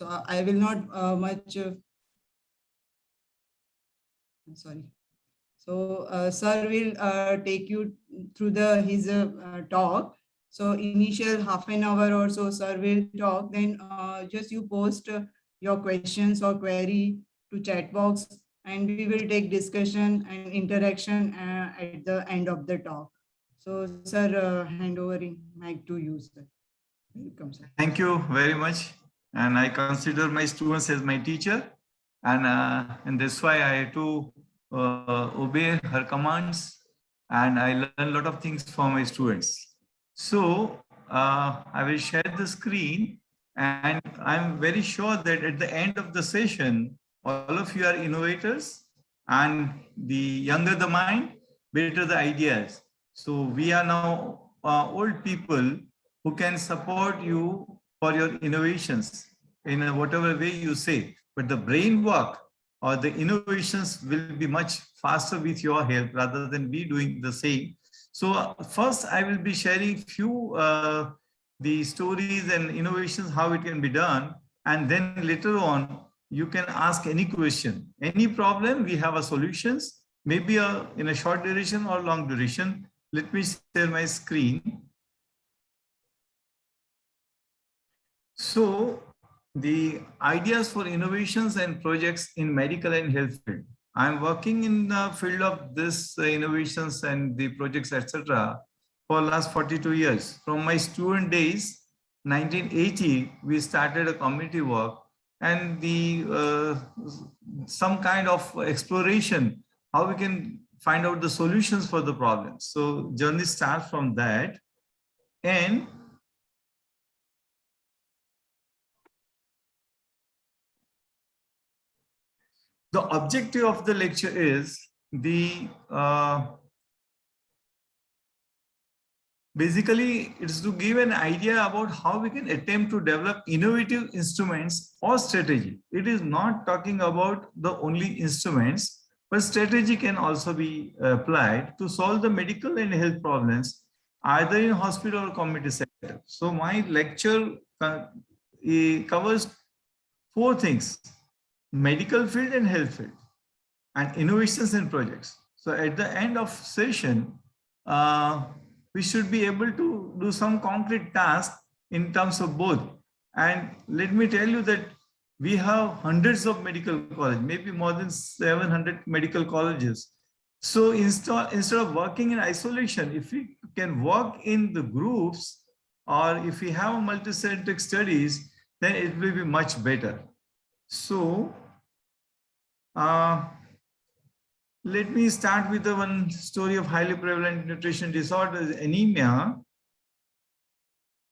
So I will not much. I'm sorry. So sir will take you through his talk. So initial half an hour or so, sir will talk. Then just you post your questions or query to chat box, and we will take discussion and interaction at the end of the talk. So sir, hand over in mic to you, sir. Welcome, sir. Thank you very much. And I consider my students as my teacher, and that's why I have to obey her commands, and I learn a lot of things from my students. So I will share the screen, and I'm very sure that at the end of the session, all of you are innovators, and the younger the mind, better the ideas. So we are now old people who can support you for your innovations in whatever way you say. But the brain work or the innovations will be much faster with your help rather than we doing the same. So first I will be sharing few the stories and innovations, how it can be done. And then later on, you can ask any question, any problem, we have a solutions, maybe in a short duration or long duration. Let me share my screen. So the ideas for innovations and projects in medical and health field. I'm working in the field of this innovations and the projects, etc. for last 42 years. From my student days, 1980, we started a community work and the some kind of exploration, how we can find out the solutions for the problems. So journey starts from that. And the objective of the lecture is basically it's to give an idea about how we can attempt to develop innovative instruments or strategy. It is not talking about the only instruments, but strategy can also be applied to solve the medical and health problems either in hospital or community sector. So my lecture covers 4 things: medical field and health field, and innovations and projects. So at the end of session, we should be able to do some concrete task in terms of both. And let me tell you that we have hundreds of medical colleges, maybe more than 700 medical colleges. So instead of working in isolation, if we can work in the groups, or if we have multi-centric studies, then it will be much better. So let me start with the one story of highly prevalent nutrition disorders, anemia.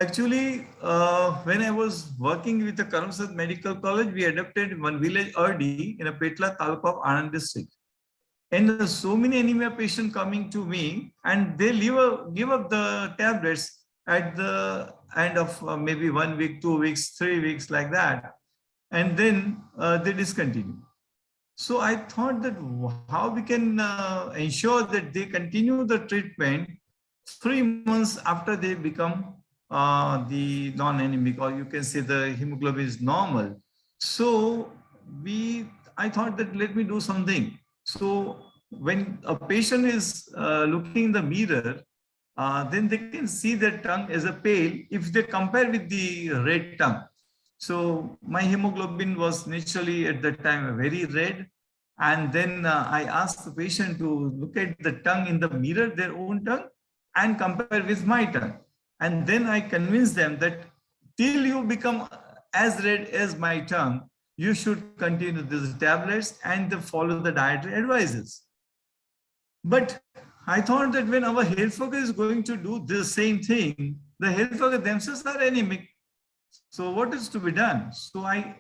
Actually, when I was working with the Karamsad Medical College, we adopted one village Erdi in a Petla Taluka of Anand district. And so many anemia patients coming to me, and they give up the tablets at the end of maybe 1 week, 2 weeks, 3 weeks, like that. And then they discontinue. So I thought that how we can ensure that they continue the treatment 3 months after they become the non-anemic, or you can say the hemoglobin is normal. So I thought that let me do something. So when a patient is looking in the mirror, then they can see their tongue as a pale if they compare with the red tongue. So my hemoglobin was naturally at that time very red. And then I asked the patient to look at the tongue in the mirror, their own tongue, and compare with my tongue. And then I convinced them that till you become as red as my tongue, you should continue these tablets and follow the dietary advices. But I thought that when our health worker is going to do the same thing, the health worker themselves are anemic. So what is to be done? So I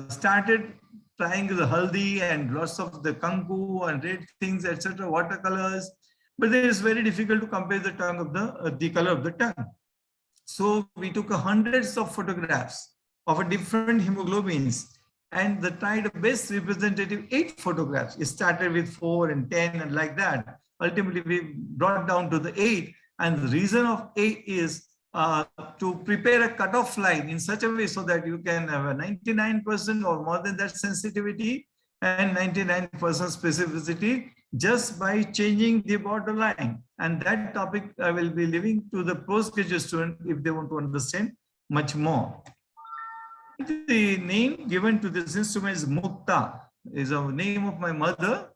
started trying the haldi and lots of the kanku and red things, etc., watercolors. But it is very difficult to compare the tongue of the color of the tongue. So we took hundreds of photographs of different hemoglobins and tried the best representative 8 photographs. It started with 4 and 10 and like that. Ultimately, we brought down to the 8. And the reason of 8 is to prepare a cutoff line in such a way so that you can have a 99% or more than that sensitivity and 99% specificity just by changing the borderline. And that topic I will be leaving to the postgraduate student if they want to understand much more. The name given to this instrument is Mukta, is a name of my mother,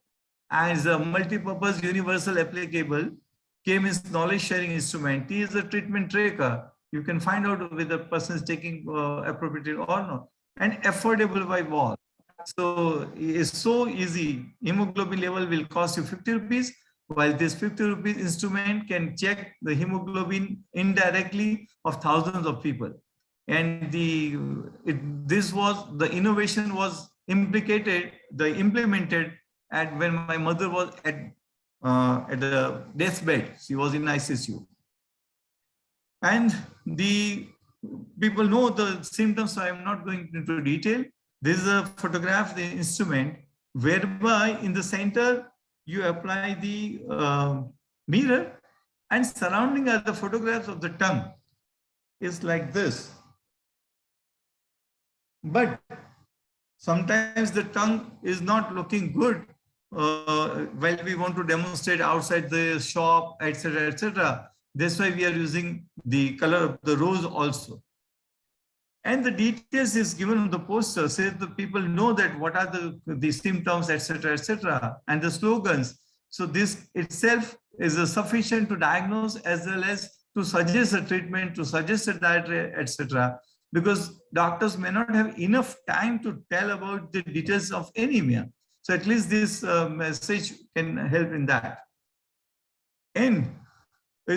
and is a multi-purpose universal applicable K-means knowledge sharing instrument. T is a treatment tracker. You can find out whether the person is taking appropriate or not. And affordable by all. So it's so easy. Hemoglobin level will cost you 50 rupees, while this 50 rupees instrument can check the hemoglobin indirectly of thousands of people. And the innovation was implemented at when my mother was at the deathbed. She was in ICU. And the people know the symptoms, so I'm not going into detail. This is a photograph, the instrument, whereby in the center, you apply the mirror, and surrounding are the photographs of the tongue. It's like this. But sometimes the tongue is not looking good while we want to demonstrate outside the shop, etc., etc. That's why we are using the color of the rose also. And the details is given on the poster, so the people know that what are the symptoms, etc., etc., and the slogans. So this itself is sufficient to diagnose as well as to suggest a treatment, to suggest a diet, etc., because doctors may not have enough time to tell about the details of anemia. So at least this message can help in that. And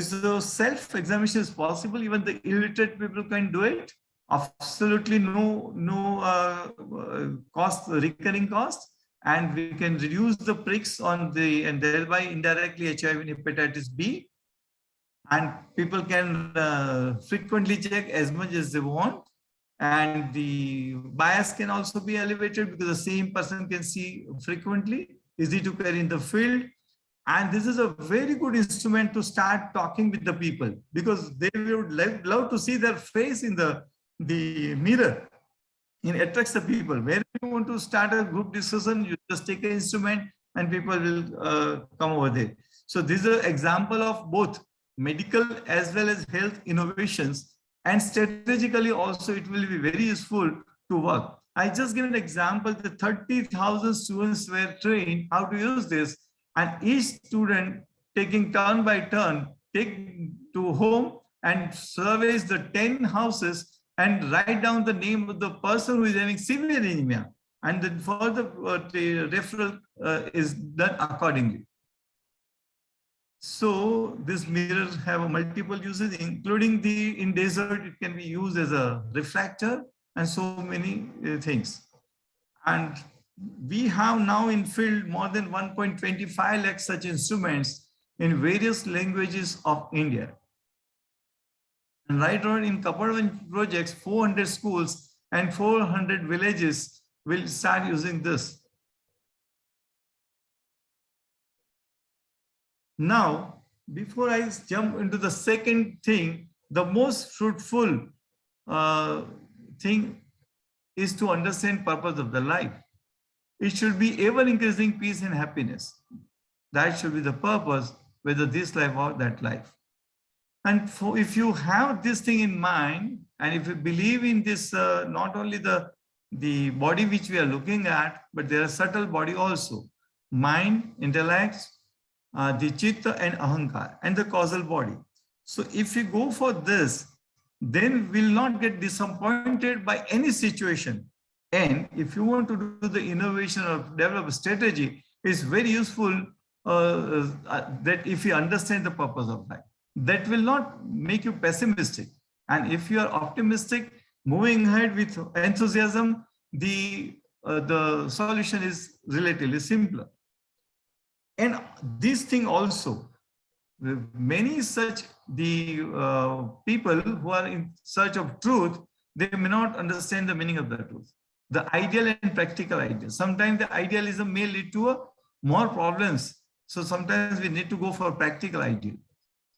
so self-examination is possible. Even the illiterate people can do it. Absolutely no cost, recurring cost, and we can reduce the pricks on the, and thereby indirectly HIV and hepatitis B. And people can frequently check as much as they want. And the bias can also be elevated because the same person can see frequently, easy to carry in the field. And this is a very good instrument to start talking with the people, because they would love to see their face in the mirror. It attracts the people. Where you want to start a group discussion, you just take an instrument and people will come over there. So this is an example of both medical as well as health innovations, and strategically also it will be very useful to work. I just give an example. The 30,000 students were trained how to use this, and each student taking turn by turn, take to home and surveys the 10 houses and write down the name of the person who is having severe anemia, and then further the referral is done accordingly. So this mirror have multiple uses, including in desert, it can be used as a refractor and so many things. And we have now in field more than 1.25 lakh such instruments in various languages of India. And right on in Karamsad projects, 400 schools and 400 villages will start using this. Now, before I jump into the second thing, the most fruitful thing is to understand purpose of the life. It should be ever increasing peace and happiness. That should be the purpose, whether this life or that life. And if you have this thing in mind, and if you believe in this, not only the body which we are looking at, but there are subtle body also, mind, intellect, the chitta and ahankar, and the causal body. So if you go for this, then we'll not get disappointed by any situation. And if you want to do the innovation or develop a strategy, it's very useful that if you understand the purpose of life, that will not make you pessimistic. And if you are optimistic, moving ahead with enthusiasm, the solution is relatively simpler. And this thing also, many such people who are in search of truth, they may not understand the meaning of the truth. The ideal and practical ideal. Sometimes the idealism may lead to more problems. So sometimes we need to go for practical ideal.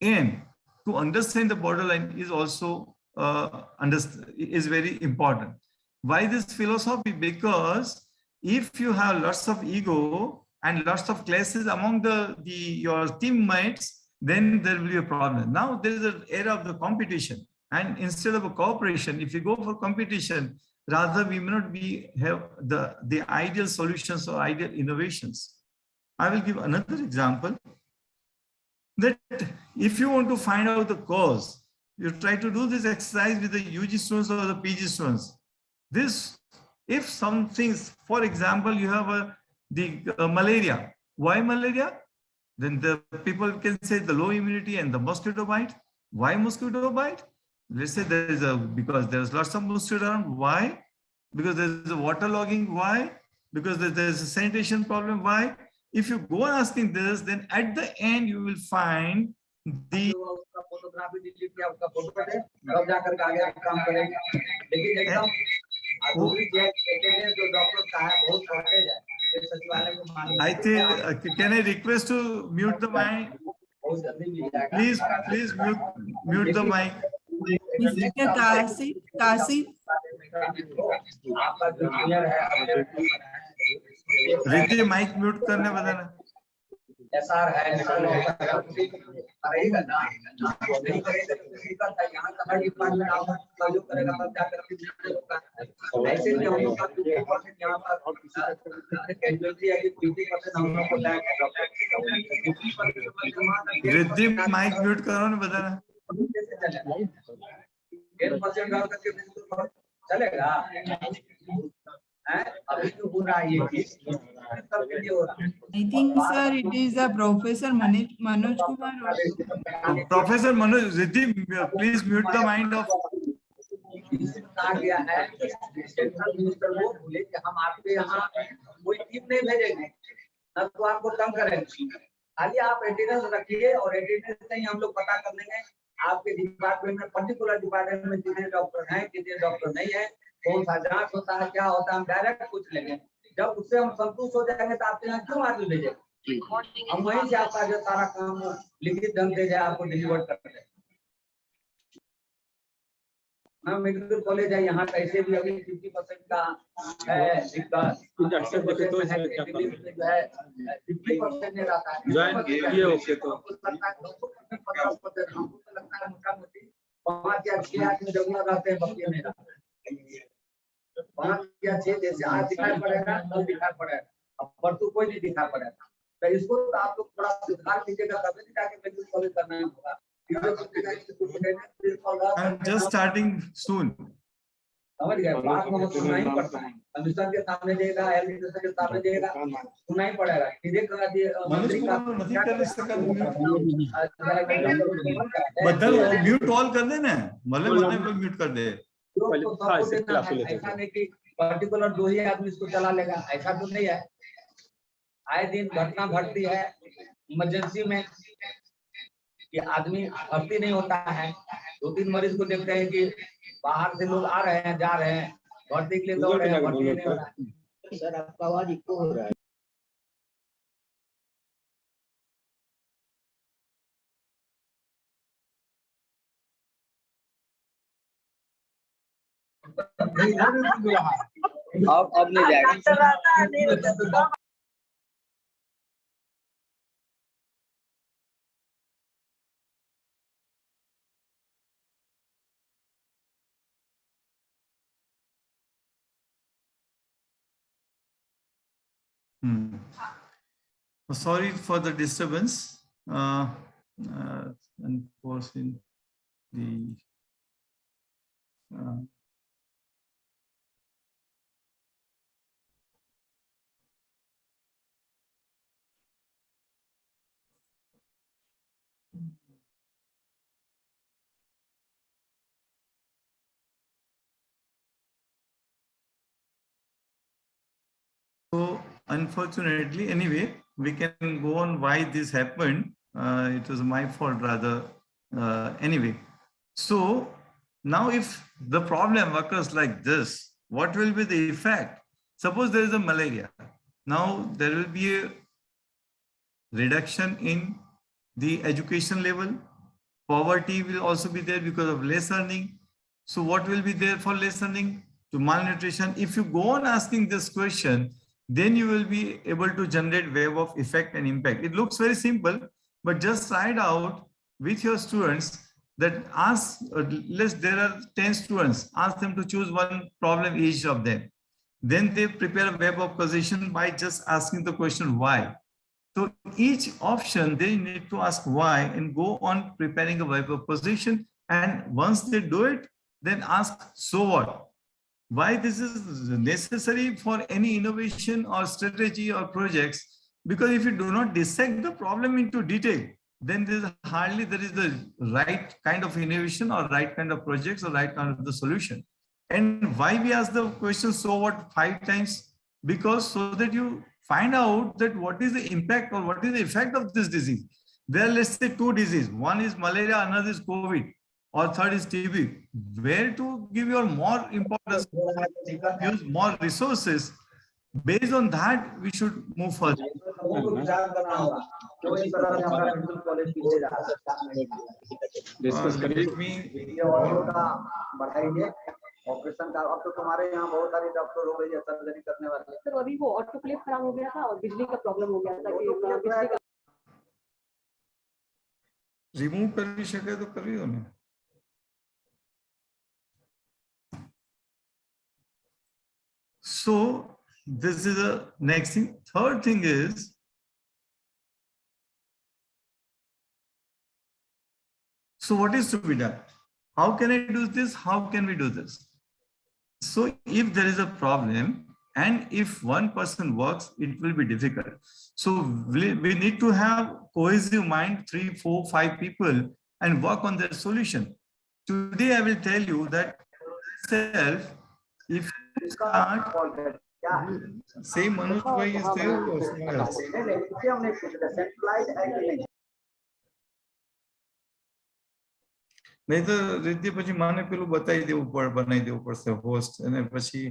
And to understand the borderline is also is very important. Why this philosophy? Because if you have lots of ego and lots of classes among your teammates, then there will be a problem. Now there is an era of the competition, and instead of a cooperation, if you go for competition, rather we may not have the ideal solutions or ideal innovations. I will give another example. That if you want to find out the cause, you try to do this exercise with the UG students or the PG students. If some things, for example, you have malaria. Why malaria? Then the people can say the low immunity and the mosquito bite. Why mosquito bite? Let's say because there's lots of mosquito around. Why? Because there's a waterlogging. Why? Because there's a sanitation problem. Why? If you go on asking this, then at the end you will find the I think can I request to mute the mic? Please mute the mic. Mr. Kasi. Riddhi mic mute करने बताना। SR है करेगा ना नहीं करेगा तो करता है यहाँ का डिपार्टमेंट आप जो करेगा तब जाकर ऐसे नहीं हम लोग का 50% यहाँ पर कैजुअलिटी है कि 50% हम लोग को लैग है रिद्धि माइक म्यूट करो ना बताना 10% डाल करके चलेगा अभी तो हो रहा है I think, sir, it is a Professor Manoj Kumar. Professor Manoj, Riddhi, please mute the mind of. कहा गया है सेंट्रल मिनिस्टर वो बोले कि हम आपके यहाँ कोई टीम नहीं भेजेंगे न तो आपको कम करेंगे खाली आप अटेंडेंस रखिए और अटेंडेंस से ही हम लोग पता कर लेंगे आपके डिपार्टमेंट में पर्टिकुलर डिपार्टमेंट में कितने डॉक्टर हैं कितने डॉक्टर नहीं है कौन सा जांच होता है क्या होता है हम डायरेक्ट पूछ लेंगे जब उससे हम संतुष्ट हो जाएंगे तो आपके यहाँ क्यों आदमी भेजेंगे हम वहीं से आपका जो सारा काम लिखित ढंग से आपको डिलीवर कर दें मेडिकल कॉलेज है यहाँ कैसे भी अभी 50% का है दिक्कत जो है 50% नहीं रहता है ज्वाइन किए ओके तो हमको लगता है मोटा-मोटी 5 या 6 आदमी जरूर रहते हैं बाकी नहीं रहता 5 या 6 जैसे आज दिखाई पड़ेगा कल दिखाई पड़ेगा अब परसों कोई नहीं दिखा पड़ेगा तो इसको तो आप लोग थोड़ा सुधार कीजिएगा तभी जाके मेडिकल कॉलेज करना होगा I'm just starting soon. समझ गए बात में सुनना ही पड़ता है कमिश्नर के सामने देगा एडमिनिस्ट्रेटर के सामने देगा सुनना ही पड़ेगा सीधे मंत्री का नहीं कर सकता बदल म्यूट ऑल कर देना मल्ले को म्यूट कर दे ऐसा नहीं कि पर्टिकुलर 2 ही आदमी इसको चला लेगा ऐसा तो नहीं है आए दिन घटना घटती है इमरजेंसी में कि आदमी भर्ती नहीं होता है 2-3 मरीज को देखते हैं कि बाहर से लोग आ रहे हैं जा रहे हैं भर्ती के लिए दौड़ रहे हैं भर्ती नहीं हो रहा है सर आपका आवाज इको हो रहा है अब नहीं जाएगा Sorry for the disturbance. Unfortunately, so unfortunately, anyway, we can go on why this happened. It was my fault rather. Anyway, so now if the problem occurs like this, what will be the effect? Suppose there is a malaria. Now there will be a reduction in the education level. Poverty will also be there because of less earning. So what will be there for less earning? To malnutrition. If you go on asking this question, then you will be able to generate wave of effect and impact. It looks very simple, but just try it out with your students. That ask, there are 10 students, ask them to choose one problem each of them. Then they prepare a web of position by just asking the question why. So each option they need to ask why and go on preparing a web of position. And once they do it, then ask so what? Why this is necessary for any innovation or strategy or projects? Because if you do not dissect the problem into detail, then there is the right kind of innovation or right kind of projects or right kind of the solution. And why we ask the question so what 5 times? Because so that you find out that what is the impact or what is the effect of this disease. There are, let's say, 2 diseases. One is malaria, another is COVID, or third is TB. Where to give your more importance, use more resources. Based on that, we should move further. Operation का अब तो तुम्हारे यहाँ बहुत सारे doctor हो गए surgery करने वाले। सर अभी वो ऑटोक्लेव खराब हो गया था और बिजली का प्रॉब्लम हो गया था कि बिजली का रिमूव कर भी सके तो कर दो ना। So this is the next thing. Third thing is, so what is to be done? How can I do this? How can we do this? So if there is a problem and if one person works, it will be difficult. So we need to have cohesive mind, 3, 4, 5 people and work on their solution. Today I will tell you that self, if you start, same Manoj bhai is there or someone else? नहीं तो रिद्धि પછી માને પેલું બતાઈ દેવું પડે બનાવી દેવું પડશે હોસ્ટ અને પછી